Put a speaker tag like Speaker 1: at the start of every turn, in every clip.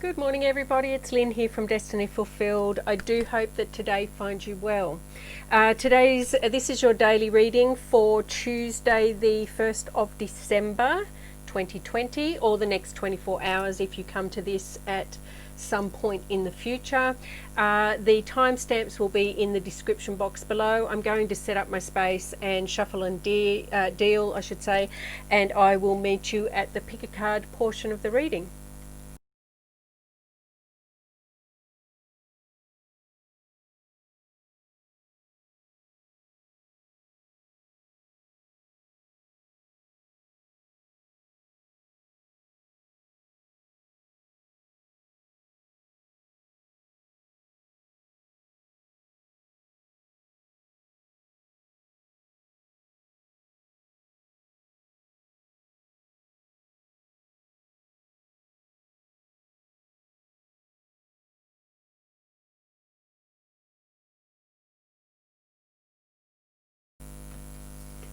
Speaker 1: Good morning everybody, it's Lynn here from Destiny Fulfilled. I do hope that today finds you well. This is your daily reading for Tuesday the 1st of December 2020, or the next 24 hours if you come to this at some point in the future. The timestamps will be in the description box below. I'm going to set up my space and shuffle and deal, I should say, and I will meet you at the pick a card portion of the reading.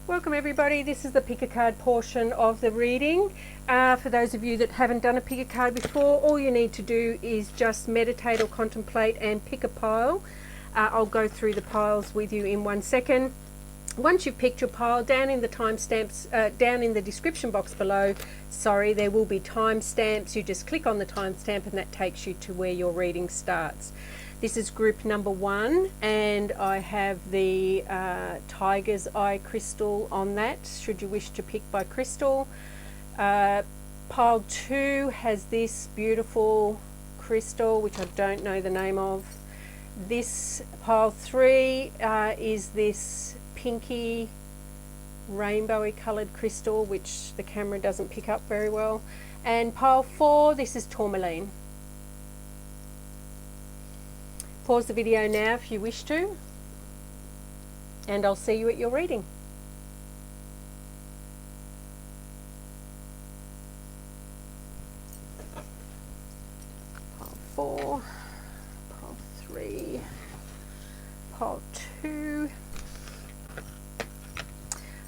Speaker 1: Welcome everybody, this is the pick a card portion of the reading. For those of you that haven't done a pick a card before, all you need to do is just meditate or contemplate and pick a pile. I'll go through the piles with you in 1 second. Once you've picked your pile, down in the timestamps, down in the description box below, there will be timestamps. You just click on the timestamp and that takes you to where your reading starts. This is group number 1, and I have the Tiger's Eye crystal on that, should you wish to pick by crystal. Pile 2 has this beautiful crystal, which I don't know the name of. This pile 3 is this pinky rainbowy coloured crystal, which the camera doesn't pick up very well. And pile 4, this is tourmaline. Pause the video now if you wish to, and I'll see you at your reading. Pile 4, pile 3, pile 2.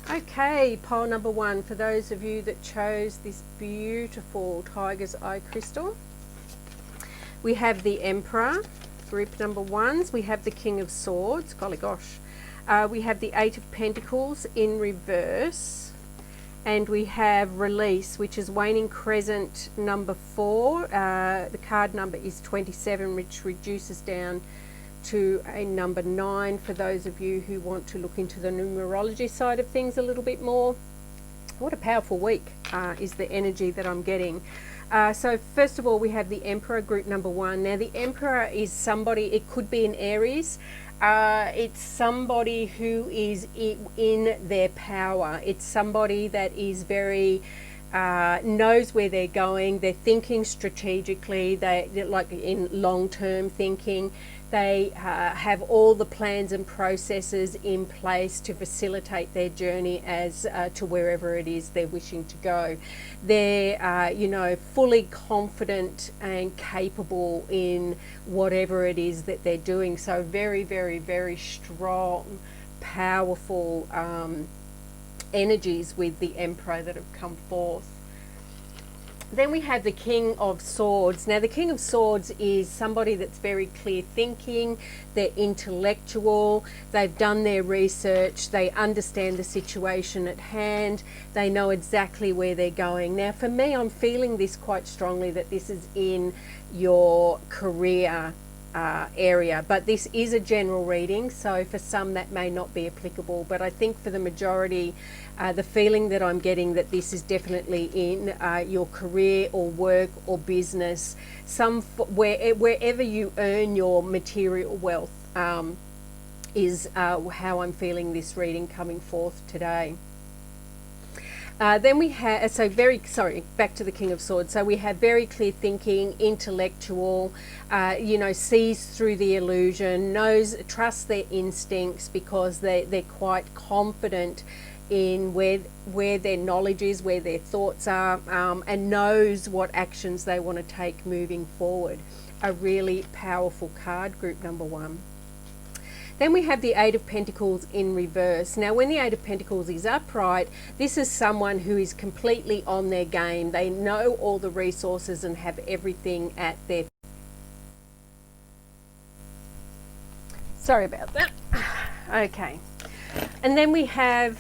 Speaker 1: Okay, pile number 1, for those of you that chose this beautiful Tiger's Eye crystal, we have the Emperor. Group number 1s, we have the King of Swords, golly gosh. We have the 8 of Pentacles in reverse, and we have Release, which is Waning Crescent number 4. The card number is 27, which reduces down to a number 9 for those of you who want to look into the numerology side of things a little bit more. What a powerful week is the energy that I'm getting. So first of all, we have the Emperor, group number 1. Now the Emperor is somebody, it could be an Aries, it's somebody who is in their power. It's somebody that is very, knows where they're going, they're thinking strategically, they're like in long-term thinking. They have all the plans and processes in place to facilitate their journey as to wherever it is they're wishing to go. They're, you know, fully confident and capable in whatever it is that they're doing. So very, very, very strong, powerful energies with the Emperor that have come forth. Then we have the King of Swords. Now the King of Swords is somebody that's very clear thinking, they're intellectual, they've done their research, they understand the situation at hand, they know exactly where they're going. Now for me, I'm feeling this quite strongly, that this is in your career area, but this is a general reading, so for some that may not be applicable, but I think for the majority, the feeling that I'm getting that this is definitely in your career or work or business, wherever you earn your material wealth, is how I'm feeling this reading coming forth today. Then we have, back to the King of Swords. So we have very clear thinking, intellectual, you know, sees through the illusion, trusts their instincts, because they're quite confident in where their knowledge is, where their thoughts are, and knows what actions they want to take moving forward. A really powerful card, group number 1. Then we have the Eight of Pentacles in reverse. Now, when the Eight of Pentacles is upright, this is someone who is completely on their game. They know all the resources and have everything at their... Sorry about that. Okay. And then we have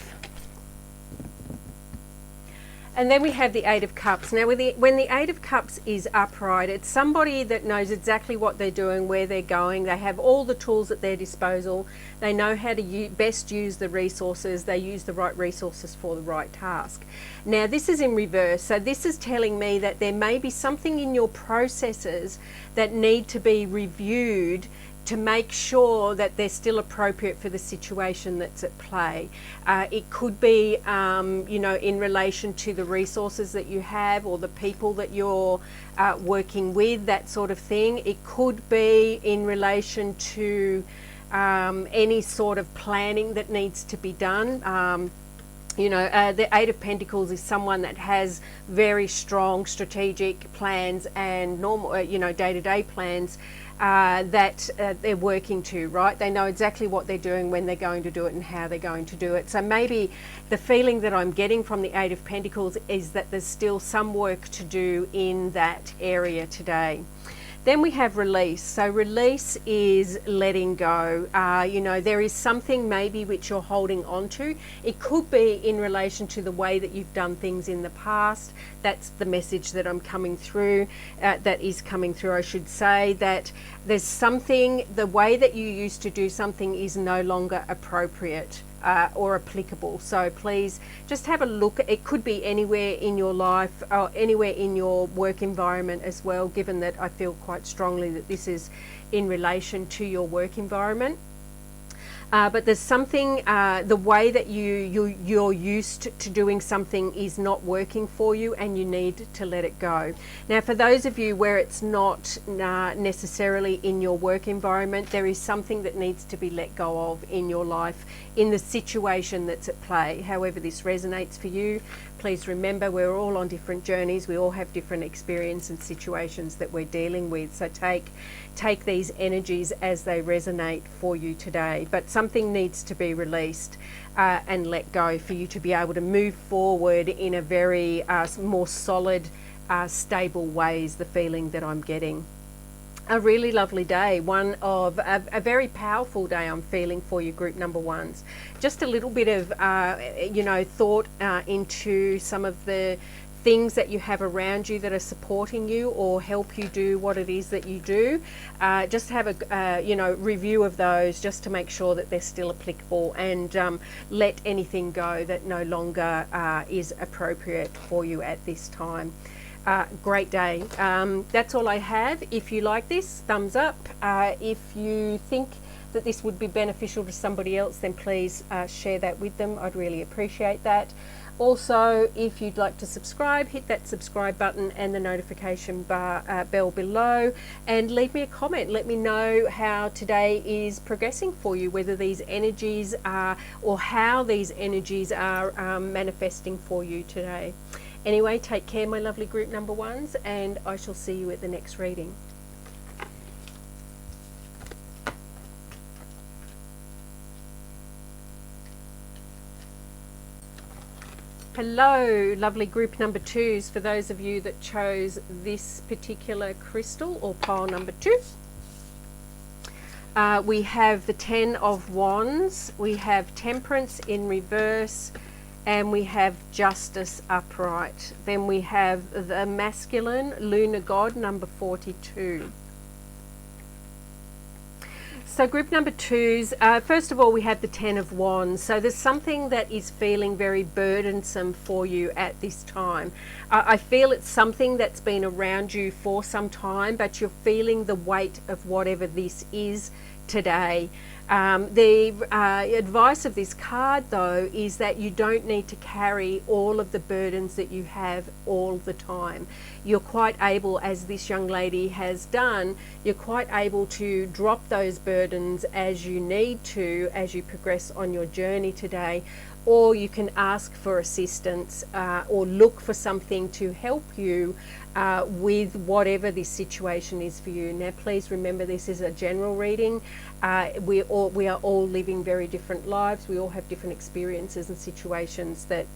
Speaker 1: the Eight of Cups. Now, when the Eight of Cups is upright, it's somebody that knows exactly what they're doing, where they're going. They have all the tools at their disposal. They know how to best use the resources. They use the right resources for the right task. Now, this is in reverse. So this is telling me that there may be something in your processes that need to be reviewed to make sure that they're still appropriate for the situation that's at play. It could be, in relation to the resources that you have or the people that you're working with, that sort of thing. It could be in relation to any sort of planning that needs to be done. The Eight of Pentacles is someone that has very strong strategic plans and normal, day-to-day plans that they're working to, right? They know exactly what they're doing, when they're going to do it and how they're going to do it. So maybe the feeling that I'm getting from the Eight of Pentacles is that there's still some work to do in that area today. Then we have release. So release is letting go. There is something maybe which you're holding on to. It could be in relation to the way that you've done things in the past. That's the message that I'm coming through, that is coming through, I should say, that there's something, the way that you used to do something is no longer appropriate. Or applicable. So please just have a look. It could be anywhere in your life or anywhere in your work environment as well, given that I feel quite strongly that this is in relation to your work environment. But there's something, the way that you're used to doing something is not working for you, and you need to let it go. Now, for those of you where it's not necessarily in your work environment, there is something that needs to be let go of in your life, in the situation that's at play. However this resonates for you, please remember we're all on different journeys. We all have different experience and situations that we're dealing with. So take these energies as they resonate for you today. But something needs to be released and let go for you to be able to move forward in a very more solid, stable way is the feeling that I'm getting. A really lovely day, one of a very powerful day I'm feeling for you, group number ones. Just a little bit of, thought into some of the things that you have around you that are supporting you or help you do what it is that you do. Just have a, review of those just to make sure that they're still applicable, and let anything go that no longer is appropriate for you at this time. Great day. That's all I have. If you like this, thumbs up. If you think that this would be beneficial to somebody else, then please share that with them. I'd really appreciate that. Also, if you'd like to subscribe, hit that subscribe button and the notification bell below, and leave me a comment. Let me know how today is progressing for you, whether these energies are, or how these energies are manifesting for you today. Anyway, take care, my lovely group number ones, and I shall see you at the next reading. Hello, lovely group number twos. For those of you that chose this particular crystal or pile number 2, we have the 10 of Wands, we have Temperance in reverse, and we have Justice upright. Then we have the masculine lunar god, number 42. So group number twos, first of all, we have the 10 of Wands. So there's something that is feeling very burdensome for you at this time. I feel it's something that's been around you for some time, but you're feeling the weight of whatever this is today. The advice of this card, though, is that you don't need to carry all of the burdens that you have all the time. You're quite able, as this young lady has done, you're quite able to drop those burdens as you need to, as you progress on your journey today, or you can ask for assistance or look for something to help you with whatever this situation is for you. Now, please remember this is a general reading. we are all living very different lives. We all have different experiences and situations that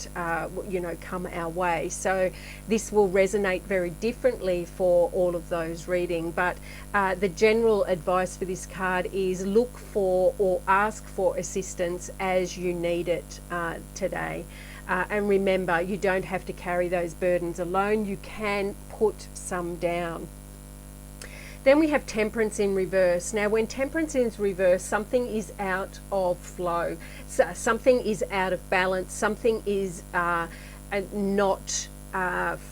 Speaker 1: come our way. So this will resonate very differently for all of those reading. But the general advice for this card is look for or ask for assistance as you need it today. And remember, you don't have to carry those burdens alone. You can put some down. Then we have Temperance in reverse. Now, when Temperance is reverse, something is out of flow. So something is out of balance. Something is not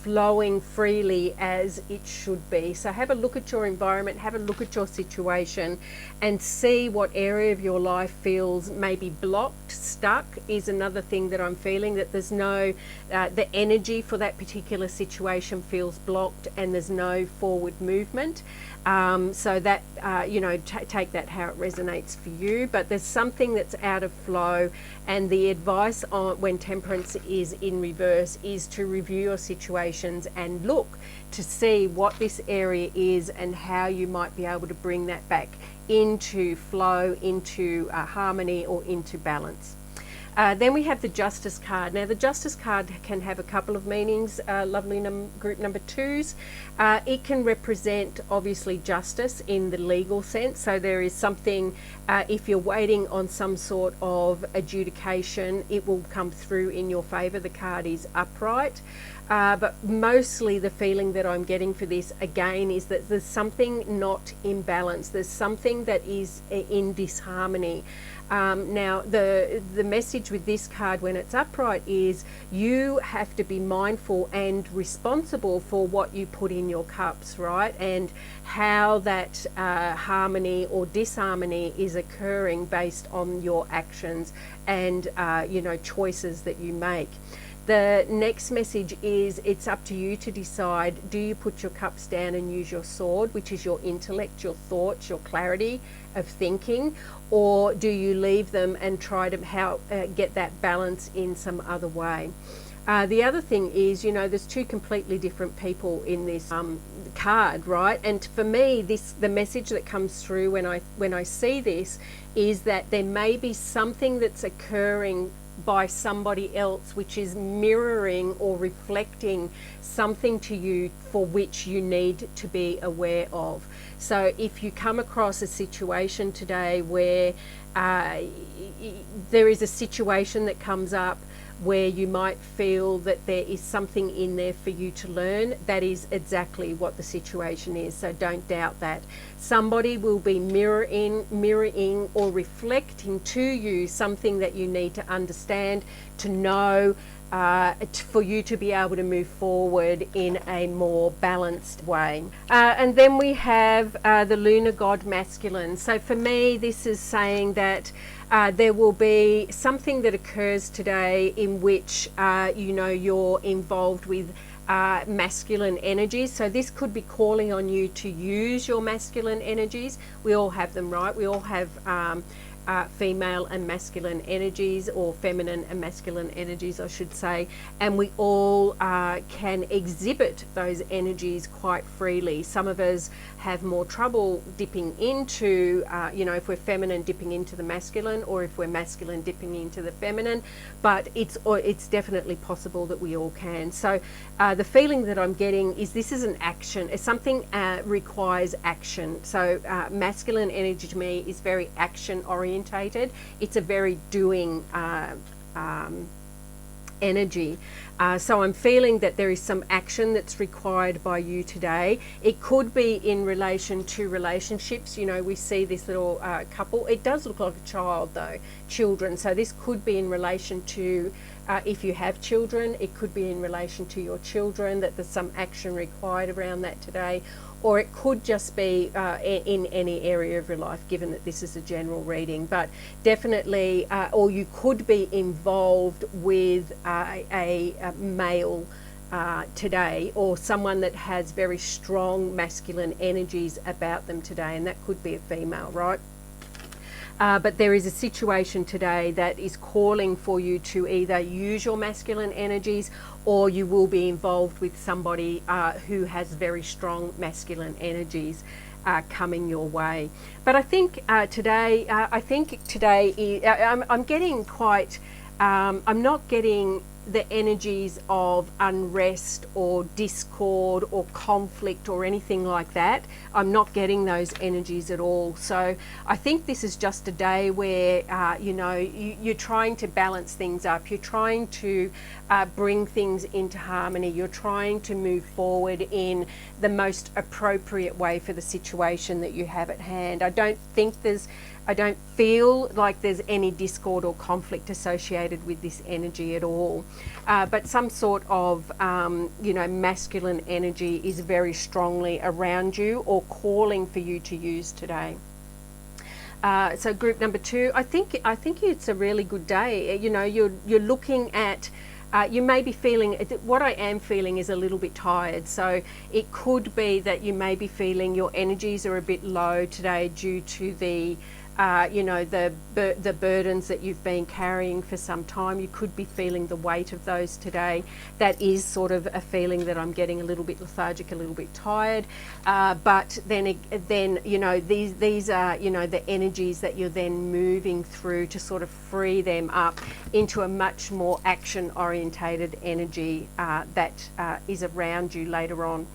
Speaker 1: flowing freely as it should be. So have a look at your environment, have a look at your situation, and see what area of your life feels maybe blocked, stuck is another thing that I'm feeling, that there's no, the energy for that particular situation feels blocked and there's no forward movement. So that, take that how it resonates for you, but there's something that's out of flow, and the advice on when Temperance is in reverse is to review your situations and look to see what this area is and how you might be able to bring that back into flow, into harmony, or into balance. Then we have the Justice card. Now the Justice card can have a couple of meanings, lovely group number 2s. It can represent obviously justice in the legal sense. So there is something, if you're waiting on some sort of adjudication, it will come through in your favour. The card is upright. But mostly the feeling that I'm getting for this again is that there's something not in balance. There's something that is in disharmony. Now the message with this card when it's upright is you have to be mindful and responsible for what you put in your cups, right? And how that harmony or disharmony is occurring based on your actions and choices that you make. The next message is it's up to you to decide, do you put your cups down and use your sword, which is your intellect, your thoughts, your clarity of thinking, or do you leave them and try to get that balance in some other way? The other thing is, there's two completely different people in this card, right? And for me, the message that comes through when I see this is that there may be something that's occurring by somebody else which is mirroring or reflecting something to you for which you need to be aware of. So if you come across a situation today where there is a situation that comes up where you might feel that there is something in there for you to learn, that is exactly what the situation is. So don't doubt that. Somebody will be mirroring or reflecting to you something that you need to understand, to know, for you to be able to move forward in a more balanced way. And then we have the lunar god masculine. So for me, this is saying that there will be something that occurs today in which you're involved with masculine energies. So this could be calling on you to use your masculine energies. We all have them, right? We all have female and masculine energies, or feminine and masculine energies, I should say, and we all can exhibit those energies quite freely. Some of us have more trouble dipping into, if we're feminine, dipping into the masculine, or if we're masculine, dipping into the feminine, but it's definitely possible that we all can. So the feeling that I'm getting is this is an action. It's something requires action. So masculine energy to me is very action oriented. It's a very doing energy. So I'm feeling that there is some action that's required by you today. It could be in relation to relationships. We see this little couple. It does look like a child though, children. So this could be in relation to if you have children, it could be in relation to your children, that there's some action required around that today. Or it could just be in any area of your life, given that this is a general reading. But definitely, or you could be involved with a male today, or someone that has very strong masculine energies about them today, and that could be a female, right? But there is a situation today that is calling for you to either use your masculine energies, or you will be involved with somebody who has very strong masculine energies. coming your way. But I think today, I'm getting quite, I'm not getting the energies of unrest or discord or conflict or anything like that. I'm not getting those energies at all. So I think this is just a day where you're trying to balance things up. You're trying to bring things into harmony. You're trying to move forward in the most appropriate way for the situation that you have at hand. I don't feel like there's any discord or conflict associated with this energy at all. But some sort of, masculine energy is very strongly around you or calling for you to use today. So group number 2, I think it's a really good day. You're looking at, you may be feeling, what I am feeling is a little bit tired. So it could be that you may be feeling your energies are a bit low today due to the burdens that you've been carrying for some time. You could be feeling the weight of those today. That is sort of a feeling that I'm getting a little bit lethargic, a little bit tired. But then these are the energies that you're then moving through to sort of free them up into a much more action-orientated energy that is around you later on.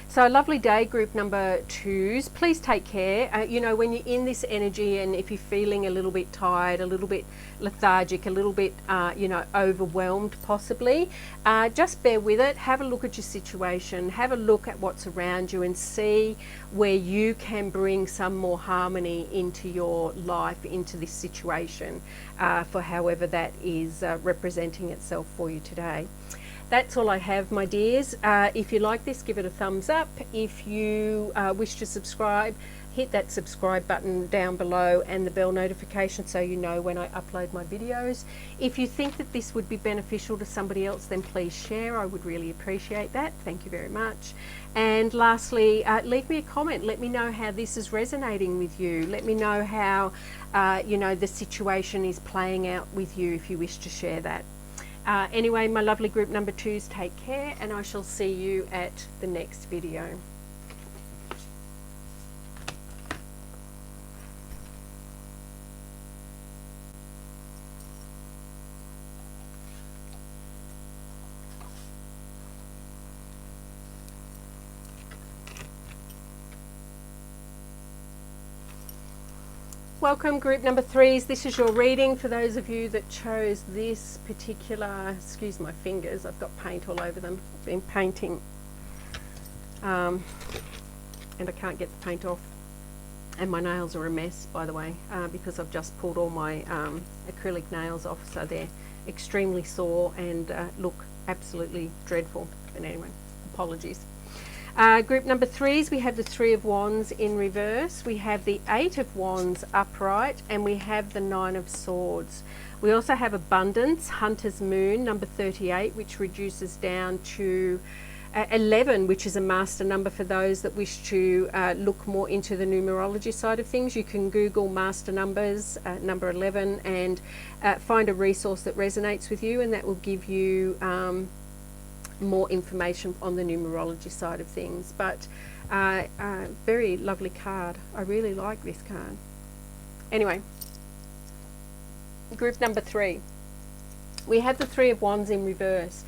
Speaker 1: So a lovely day, group number 2s. Please take care. When you're in this energy and if you're feeling a little bit tired, a little bit lethargic, a little bit, overwhelmed possibly, just bear with it. Have a look at your situation. Have a look at what's around you and see where you can bring some more harmony into your life, into this situation, for however that is representing itself for you today. That's all I have, my dears. If you like this, give it a thumbs up. If you wish to subscribe, hit that subscribe button down below and the bell notification so you know when I upload my videos. If you think that this would be beneficial to somebody else, then please share. I would really appreciate that. Thank you very much. And lastly, leave me a comment. Let me know how this is resonating with you. Let me know how the situation is playing out with you if you wish to share that. Anyway, my lovely group number 2s, take care, and I shall see you at the next video. Welcome, group number 3s. This is your reading for those of you that chose this particular, excuse my fingers, I've got paint all over them. I've been painting and I can't get the paint off. And my nails are a mess, by the way, because I've just pulled all my acrylic nails off, so they're extremely sore and look absolutely dreadful. But anyway, apologies. Group number 3s, we have the 3 of Wands in reverse, we have the 8 of Wands upright, and we have the 9 of Swords. We also have Abundance, Hunter's Moon, number 38, which reduces down to 11, which is a master number for those that wish to look more into the numerology side of things. You can Google master numbers, number 11, and find a resource that resonates with you, and that will give you more information on the numerology side of things. But very lovely card. I really like this card. Anyway, group number 3, we have the 3 of Wands in reverse.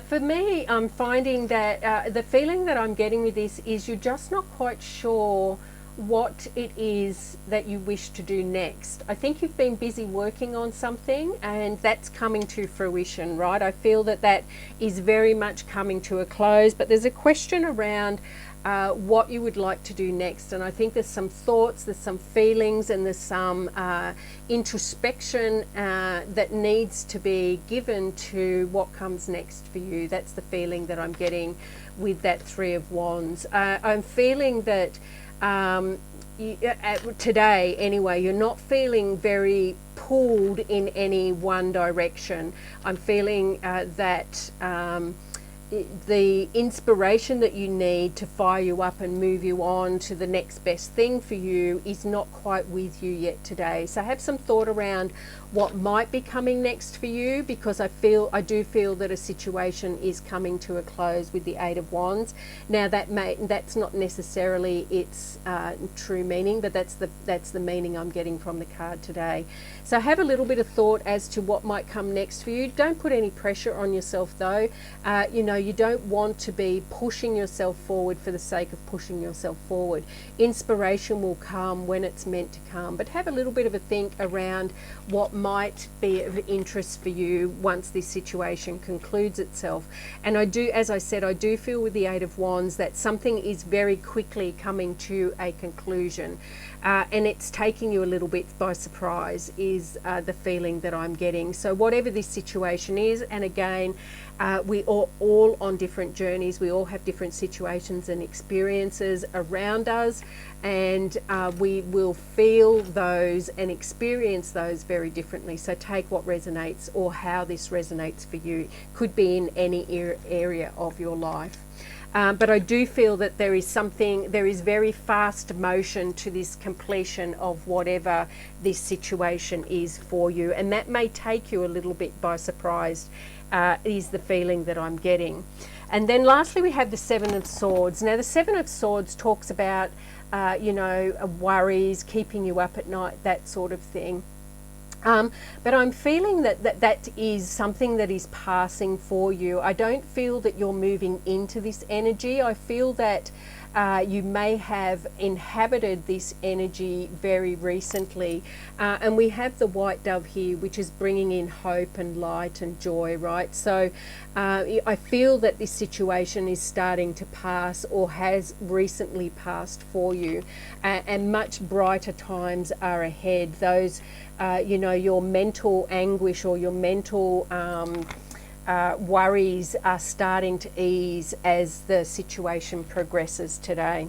Speaker 1: For me, I'm finding that the feeling that I'm getting with this is you're just not quite sure what it is that you wish to do next. I think you've been busy working on something and that's coming to fruition, right? I feel that that is very much coming to a close, but there's a question around what you would like to do next. And I think there's some thoughts, there's some feelings, and there's some introspection that needs to be given to what comes next for you. That's the feeling that I'm getting with that 3 of Wands. I'm feeling that today anyway, you're not feeling very pulled in any one direction. I'm feeling that the inspiration that you need to fire you up and move you on to the next best thing for you is not quite with you yet today. So have some thought around what might be coming next for you, because I do feel that a situation is coming to a close with the Eight of Wands. Now that's not necessarily its true meaning, but that's the meaning I'm getting from the card today. So have a little bit of thought as to what might come next for you. Don't put any pressure on yourself though. You don't want to be pushing yourself forward for the sake of pushing yourself forward. Inspiration will come when it's meant to come, but have a little bit of a think around what might be of interest for you once this situation concludes itself. And as I said, I do feel with the Eight of Wands that something is very quickly coming to a conclusion, and it's taking you a little bit by surprise is the feeling that I'm getting. So whatever this situation is, and again, we are all on different journeys. We all have different situations and experiences around us, and we will feel those and experience those very differently. So take what resonates, or how this resonates for you. Could be in any area of your life. But I do feel that there is very fast motion to this completion of whatever this situation is for you, and that may take you a little bit by surprise, is the feeling that I'm getting. And then lastly, we have the Seven of Swords. Now the Seven of Swords talks about worries, keeping you up at night, that sort of thing. But I'm feeling that is something that is passing for you. I don't feel that you're moving into this energy. I feel that you may have inhabited this energy very recently. And we have the white dove here, which is bringing in hope and light and joy, right? So I feel that this situation is starting to pass, or has recently passed for you, and much brighter times are ahead. Those, your mental anguish or your mental worries are starting to ease as the situation progresses today.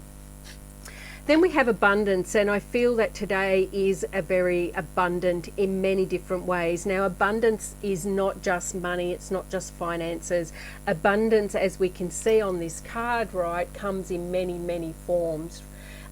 Speaker 1: Then we have abundance, and I feel that today is a very abundant in many different ways. Now, abundance is not just money, it's not just finances. Abundance, as we can see on this card, right, comes in many, many forms.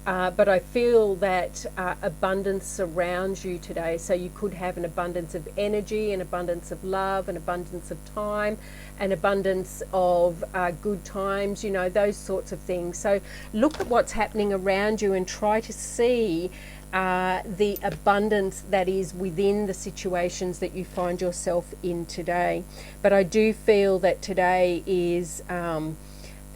Speaker 1: But I feel that abundance surrounds you today. So you could have an abundance of energy, an abundance of love, an abundance of time, an abundance of good times, those sorts of things. So look at what's happening around you and try to see the abundance that is within the situations that you find yourself in today. But I do feel that today is...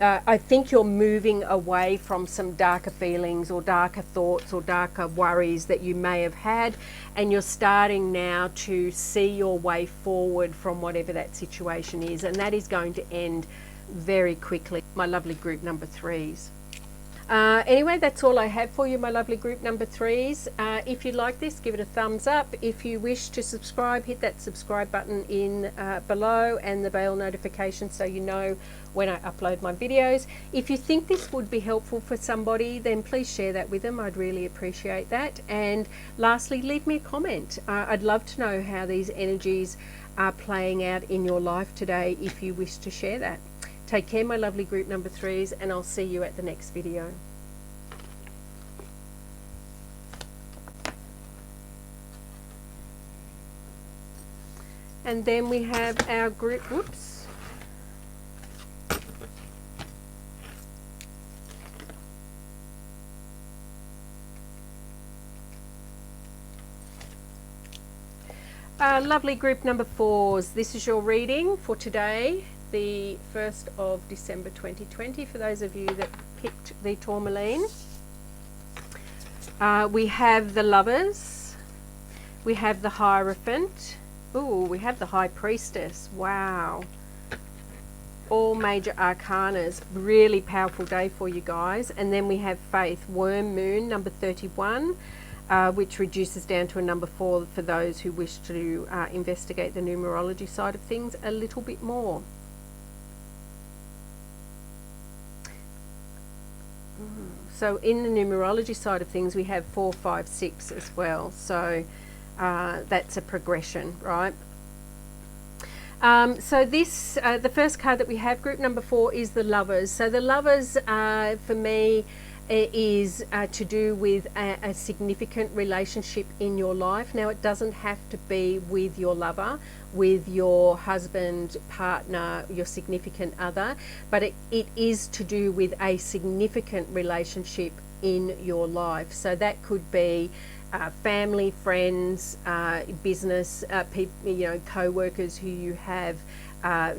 Speaker 1: I think you're moving away from some darker feelings or darker thoughts or darker worries that you may have had, and you're starting now to see your way forward from whatever that situation is, and that is going to end very quickly, my lovely group number threes. Anyway, that's all I have for you, my lovely group number threes. If you like this, give it a thumbs up. If you wish to subscribe, hit that subscribe button in below, and the bell notification so you know when I upload my videos. If you think this would be helpful for somebody, then please share that with them. I'd really appreciate that. And lastly, leave me a comment. I'd love to know how these energies are playing out in your life today, if you wish to share that. Take care, my lovely group number threes, and I'll see you at the next video. And then we have our group, whoops. Lovely group number fours. This is your reading for today, the 1st of December 2020, for those of you that picked the tourmaline. We have the Lovers, we have the Hierophant, ooh, we have the High Priestess. Wow, all major arcanas. Really powerful day for you guys. And then we have Faith, Worm Moon, number 31, which reduces down to a number 4 for those who wish to investigate the numerology side of things a little bit more. So in the numerology side of things, we have 4, 5, 6 as well. So that's a progression, right? So this, the first card that we have, group number 4, is the Lovers. So the Lovers, for me, is to do with a significant relationship in your life. Now, it doesn't have to be with your lover, with your husband, partner, your significant other, but it is to do with a significant relationship in your life. So that could be family, friends, business, people, co-workers who you have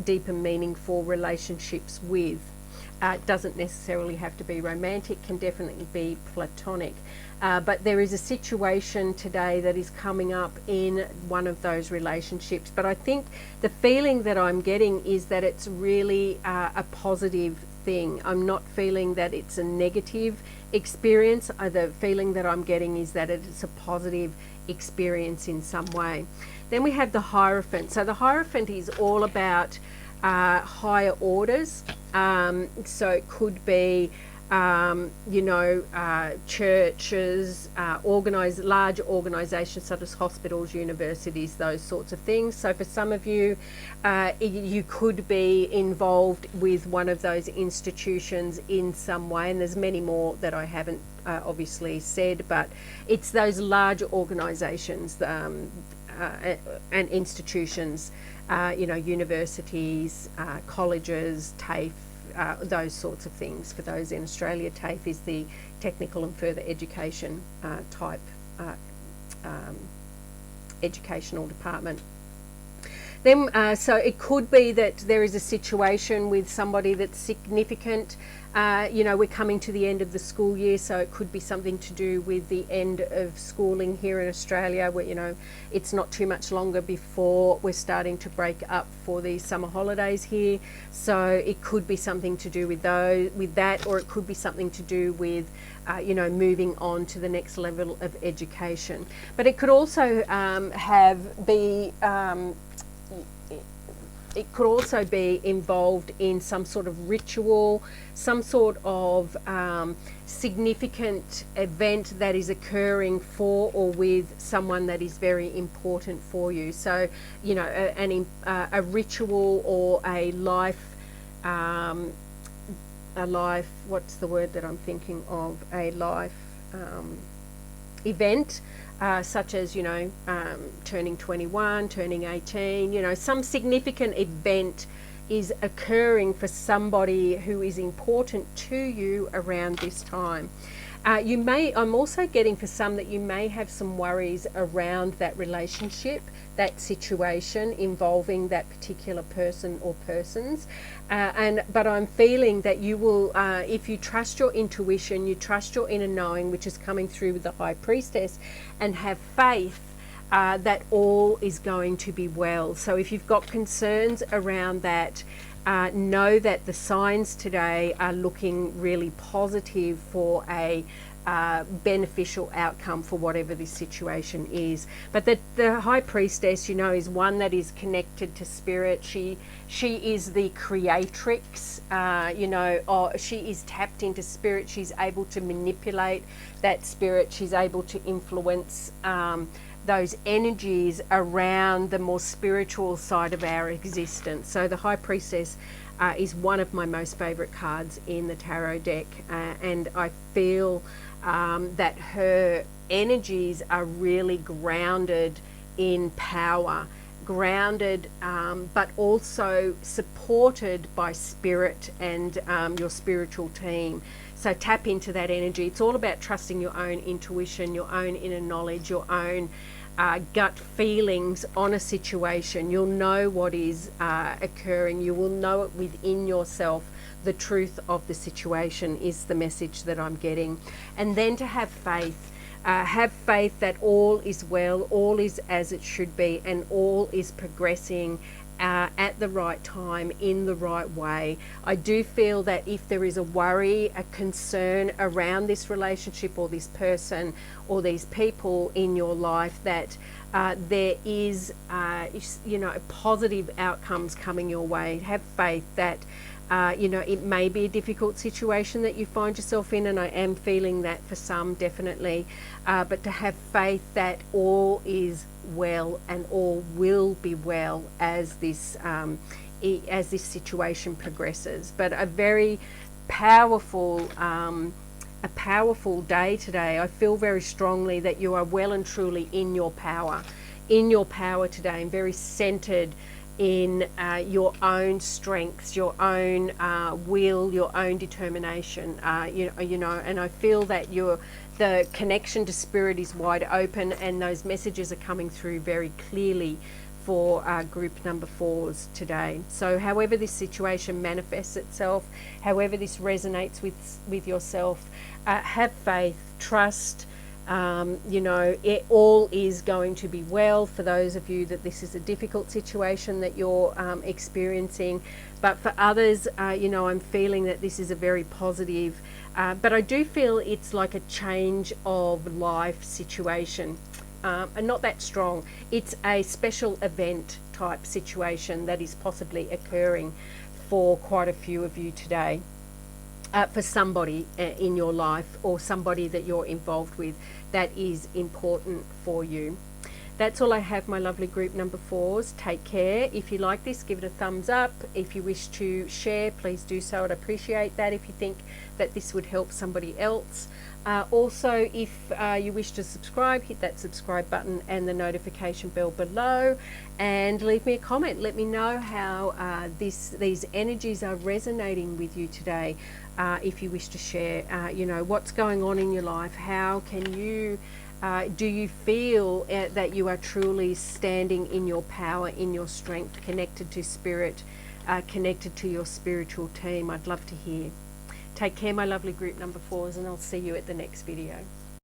Speaker 1: deep and meaningful relationships with. It doesn't necessarily have to be romantic, can definitely be platonic. But there is a situation today that is coming up in one of those relationships. But I think the feeling that I'm getting is that it's really a positive thing. I'm not feeling that it's a negative experience. The feeling that I'm getting is that it's a positive experience in some way. Then we have the Hierophant. So the Hierophant is all about higher orders. So it could be churches, large organisations such as hospitals, universities, those sorts of things. So for some of you, you could be involved with one of those institutions in some way, and there's many more that I haven't obviously said, but it's those large organisations and institutions, universities, colleges, TAFE, those sorts of things. For those in Australia, TAFE is the Technical and Further Education type educational department. Then, so it could be that there is a situation with somebody that's significant. We're coming to the end of the school year, so it could be something to do with the end of schooling here in Australia, where, it's not too much longer before we're starting to break up for the summer holidays here. So it could be something to do with that, or it could be something to do with, moving on to the next level of education. But it could also it could also be involved in some sort of ritual, some sort of significant event that is occurring for or with someone that is very important for you. So, a ritual or a life, what's the word that I'm thinking of? A life event. Such as, turning 21, turning 18, some significant event is occurring for somebody who is important to you around this time. I'm also getting for some that you may have some worries around that relationship, that situation involving that particular person or persons. But I'm feeling that you will, if you trust your intuition, you trust your inner knowing, which is coming through with the High Priestess, and have faith that all is going to be well. So if you've got concerns around that, know that the signs today are looking really positive for a beneficial outcome for whatever this situation is. But the High Priestess, is one that is connected to spirit. She is the creatrix, she is tapped into spirit. She's able to manipulate that spirit. She's able to influence those energies around the more spiritual side of our existence. So the High Priestess is one of my most favourite cards in the tarot deck, and I feel that her energies are really grounded in power, but also supported by spirit and your spiritual team. So tap into that energy. It's all about trusting your own intuition, your own inner knowledge, your own gut feelings on a situation. You'll know what is occurring. You will know it within yourself. The truth of the situation is the message that I'm getting. And then to have faith. Have faith that all is well, all is as it should be, and all is progressing at the right time, in the right way. I do feel that if there is a worry, a concern around this relationship or this person or these people in your life, that there is, positive outcomes coming your way. Have faith that You know, it may be a difficult situation that you find yourself in, and I am feeling that for some, definitely. But to have faith that all is well and all will be well as this situation progresses. But a very powerful day today. I feel very strongly that you are well and truly in your power today, and very centered in your own strengths, your own will, your own determination. You know, and I feel that the connection to spirit is wide open, and those messages are coming through very clearly for group number 4s today. So however this situation manifests itself, however this resonates with yourself, have faith, trust. You know, it all is going to be well for those of you that this is a difficult situation that you're experiencing. But for others, you know, I'm feeling that this is a very positive, but I do feel it's like a change of life situation. And not that strong. It's a special event type situation that is possibly occurring for quite a few of you today. For somebody in your life, or somebody that you're involved with, that is important for you. That's all I have, my lovely group number 4s. Take care. If you like this, give it a thumbs up. If you wish to share, please do so. I'd appreciate that if you think that this would help somebody else. Also, if you wish to subscribe, hit that subscribe button and the notification bell below, and leave me a comment. Let me know how these energies are resonating with you today. If you wish to share, you know, what's going on in your life. How can you do you feel that you are truly standing in your power, in your strength, connected to spirit, connected to your spiritual team? I'd love to hear. Take care, my lovely group number 4s, and I'll see you at the next video.